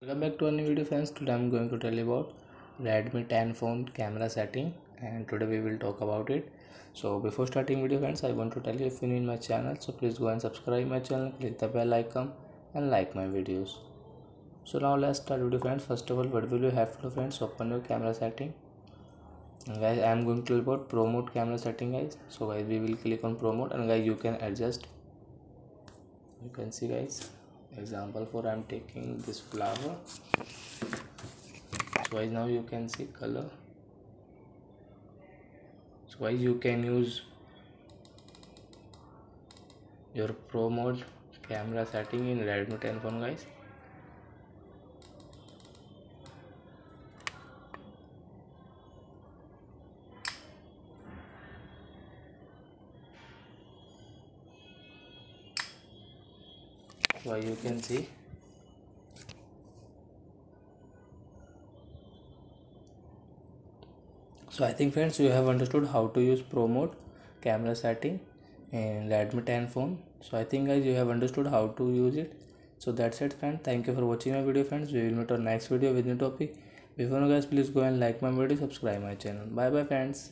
Welcome back to a new video friends. Today I'm going to tell you about Redmi 10 phone camera setting, and today we will talk about it. So before starting video friends, I want to tell you, if you're new in my channel, so please go and subscribe my channel, click the bell icon and like my videos. So now let's start video friends. First of all, what will you have to do friends? Open your camera setting. And guys, I am going to tell you about Pro Mode camera setting guys. So guys, we will click on Pro Mode, and guys you can adjust. You can see guys, example for I'm taking this flower. So guys, now you can see color. So guys, you can use your Pro Mode camera setting in Redmi 10 phone guys. So you can see. So I think friends, you have understood how to use Pro Mode camera setting in Redmi 10 phone. So I think guys, you have understood how to use it. So that's it friends. Thank you for watching my video friends. We will meet on next video with new topic. Before you guys, please go and like my video, subscribe my channel. Bye bye friends.